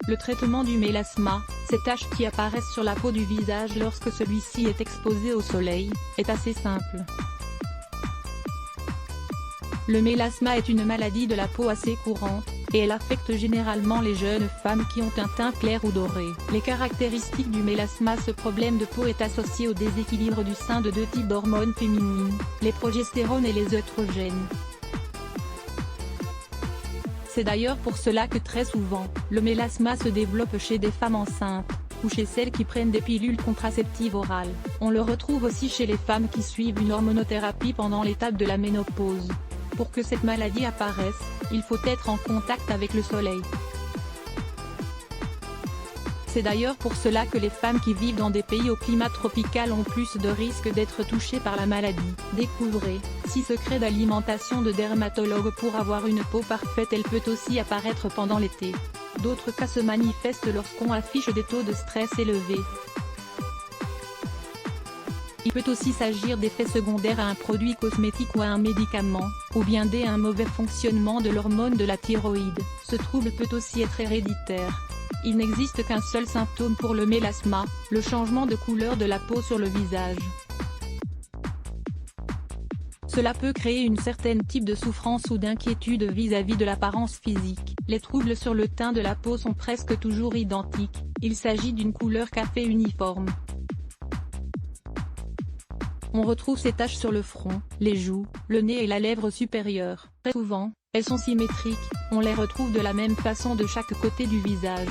Le traitement du mélasma, ces taches qui apparaissent sur la peau du visage lorsque celui-ci est exposé au soleil, est assez simple. Le mélasma est une maladie de la peau assez courante, et elle affecte généralement les jeunes femmes qui ont un teint clair ou doré. Les caractéristiques du mélasma. Ce problème de peau est associé au déséquilibre du sein de deux types d'hormones féminines, les progestérones et les œstrogènes. C'est d'ailleurs pour cela que très souvent, le mélasma se développe chez des femmes enceintes, ou chez celles qui prennent des pilules contraceptives orales. On le retrouve aussi chez les femmes qui suivent une hormonothérapie pendant l'étape de la ménopause. Pour que cette maladie apparaisse, il faut être en contact avec le soleil. C'est d'ailleurs pour cela que les femmes qui vivent dans des pays au climat tropical ont plus de risques d'être touchées par la maladie. Découvrez, 6 secrets d'alimentation de dermatologue pour avoir une peau parfaite. Elle peut aussi apparaître pendant l'été. D'autres cas se manifestent lorsqu'on affiche des taux de stress élevés. Il peut aussi s'agir d'effets secondaires à un produit cosmétique ou à un médicament, ou bien d'un mauvais fonctionnement de l'hormone de la thyroïde. Ce trouble peut aussi être héréditaire. Il n'existe qu'un seul symptôme pour le mélasma, le changement de couleur de la peau sur le visage. Cela peut créer un certain type de souffrance ou d'inquiétude vis-à-vis de l'apparence physique. Les troubles sur le teint de la peau sont presque toujours identiques, il s'agit d'une couleur café uniforme. On retrouve ces taches sur le front, les joues, le nez et la lèvre supérieure. Très souvent, elles sont symétriques, on les retrouve de la même façon de chaque côté du visage.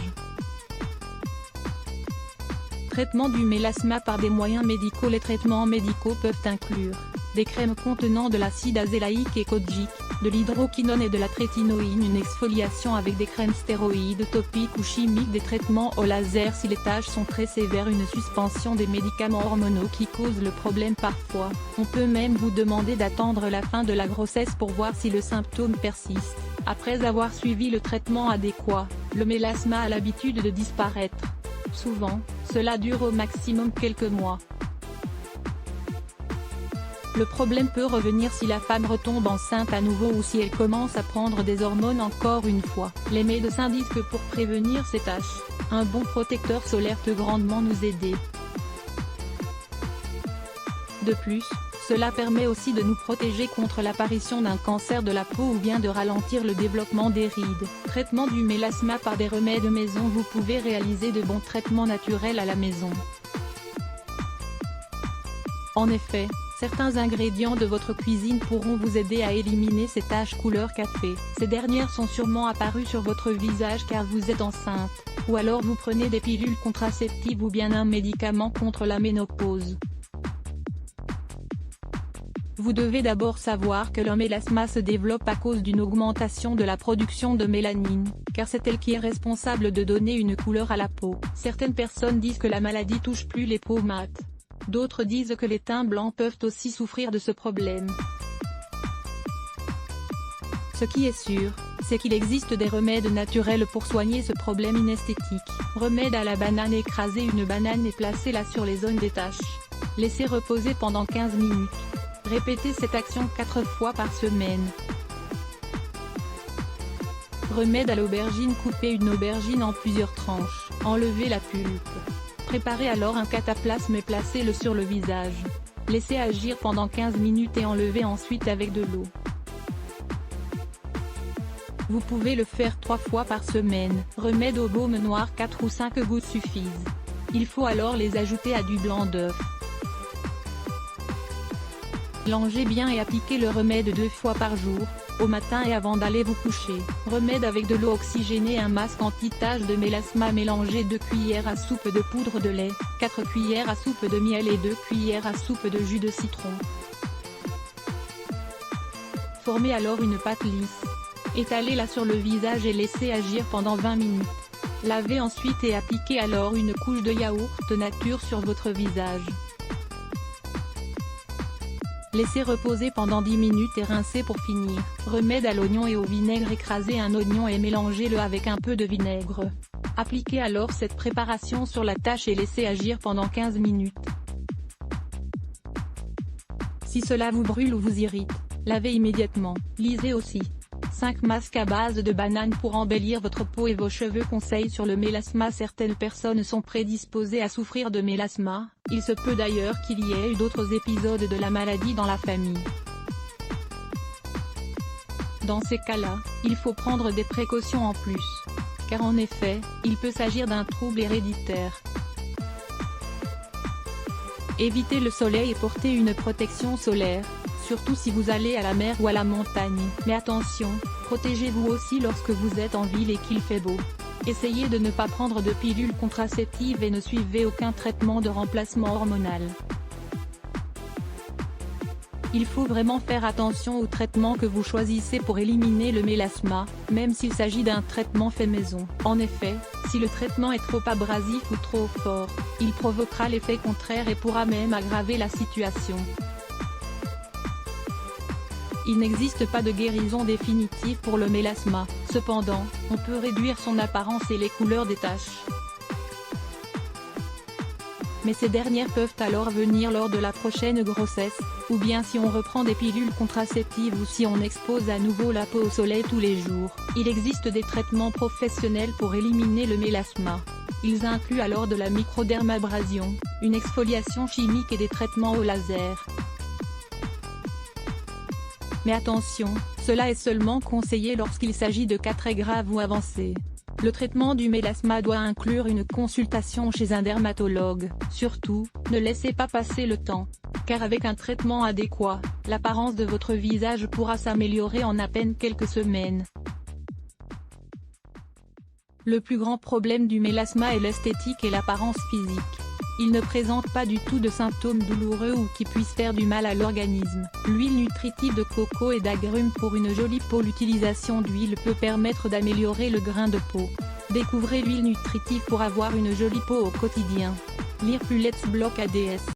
Traitement du mélasma par des moyens médicaux. Les traitements médicaux peuvent inclure des crèmes contenant de l'acide azélaïque et kojique, de l'hydroquinone et de la trétinoïne, une exfoliation avec des crèmes stéroïdes topiques ou chimiques, des traitements au laser si les taches sont très sévères, une suspension des médicaments hormonaux qui causent le problème parfois. On peut même vous demander d'attendre la fin de la grossesse pour voir si le symptôme persiste. Après avoir suivi le traitement adéquat, le mélasma a l'habitude de disparaître. Souvent, cela dure au maximum quelques mois. Le problème peut revenir si la femme retombe enceinte à nouveau ou si elle commence à prendre des hormones encore une fois. Les médecins disent que pour prévenir ces taches, un bon protecteur solaire peut grandement nous aider. De plus, cela permet aussi de nous protéger contre l'apparition d'un cancer de la peau ou bien de ralentir le développement des rides. Traitement du mélasma par des remèdes maison. Vous pouvez réaliser de bons traitements naturels à la maison. En effet, certains ingrédients de votre cuisine pourront vous aider à éliminer ces taches couleur café. Ces dernières sont sûrement apparues sur votre visage car vous êtes enceinte, ou alors vous prenez des pilules contraceptives ou bien un médicament contre la ménopause. Vous devez d'abord savoir que le mélasma se développe à cause d'une augmentation de la production de mélanine, car c'est elle qui est responsable de donner une couleur à la peau. Certaines personnes disent que la maladie touche plus les peaux mates. D'autres disent que les teints blancs peuvent aussi souffrir de ce problème. Ce qui est sûr, c'est qu'il existe des remèdes naturels pour soigner ce problème inesthétique. Remède à la banane. Écrasez une banane et placez-la sur les zones des taches. Laissez reposer pendant 15 minutes. Répétez cette action 4 fois par semaine. Remède à l'aubergine. Coupez une aubergine en plusieurs tranches. Enlevez la pulpe. Préparez alors un cataplasme et placez-le sur le visage. Laissez agir pendant 15 minutes et enlevez ensuite avec de l'eau. Vous pouvez le faire 3 fois par semaine. Remède au baume noir. 4 ou 5 gouttes suffisent. Il faut alors les ajouter à du blanc d'œuf. Mélangez bien et appliquez le remède 2 fois par jour, au matin et avant d'aller vous coucher. Remède avec de l'eau oxygénée. Un masque anti-tache de mélasma. Mélangez 2 cuillères à soupe de poudre de lait, 4 cuillères à soupe de miel et 2 cuillères à soupe de jus de citron. Formez alors une pâte lisse. Étalez-la sur le visage et laissez agir pendant 20 minutes. Lavez ensuite et appliquez alors une couche de yaourt nature sur votre visage. Laissez reposer pendant 10 minutes et rincez pour finir. Remède à l'oignon et au vinaigre. Écrasez un oignon et mélangez-le avec un peu de vinaigre. Appliquez alors cette préparation sur la tache et laissez agir pendant 15 minutes. Si cela vous brûle ou vous irrite, lavez immédiatement. Lisez aussi. 5 masques à base de banane pour embellir votre peau et vos cheveux. Conseils sur le mélasma. Certaines personnes sont prédisposées à souffrir de mélasma, il se peut d'ailleurs qu'il y ait eu d'autres épisodes de la maladie dans la famille. Dans ces cas-là, il faut prendre des précautions en plus. Car en effet, il peut s'agir d'un trouble héréditaire. Évitez le soleil et portez une protection solaire, surtout si vous allez à la mer ou à la montagne. Mais attention, protégez-vous aussi lorsque vous êtes en ville et qu'il fait beau. Essayez de ne pas prendre de pilules contraceptives et ne suivez aucun traitement de remplacement hormonal. Il faut vraiment faire attention au traitement que vous choisissez pour éliminer le mélasma, même s'il s'agit d'un traitement fait maison. En effet, si le traitement est trop abrasif ou trop fort, il provoquera l'effet contraire et pourra même aggraver la situation. Il n'existe pas de guérison définitive pour le mélasma, cependant, on peut réduire son apparence et les couleurs des taches. Mais ces dernières peuvent alors venir lors de la prochaine grossesse, ou bien si on reprend des pilules contraceptives ou si on expose à nouveau la peau au soleil tous les jours. Il existe des traitements professionnels pour éliminer le mélasma. Ils incluent alors de la microdermabrasion, une exfoliation chimique et des traitements au laser. Mais attention, cela est seulement conseillé lorsqu'il s'agit de cas très graves ou avancés. Le traitement du mélasma doit inclure une consultation chez un dermatologue. Surtout, ne laissez pas passer le temps, car avec un traitement adéquat, l'apparence de votre visage pourra s'améliorer en à peine quelques semaines. Le plus grand problème du mélasma est l'esthétique et l'apparence physique. Il ne présente pas du tout de symptômes douloureux ou qui puissent faire du mal à l'organisme. L'huile nutritive de coco et d'agrumes pour une jolie peau. L'utilisation d'huile peut permettre d'améliorer le grain de peau. Découvrez l'huile nutritive pour avoir une jolie peau au quotidien. Lire plus Let's Block ADS.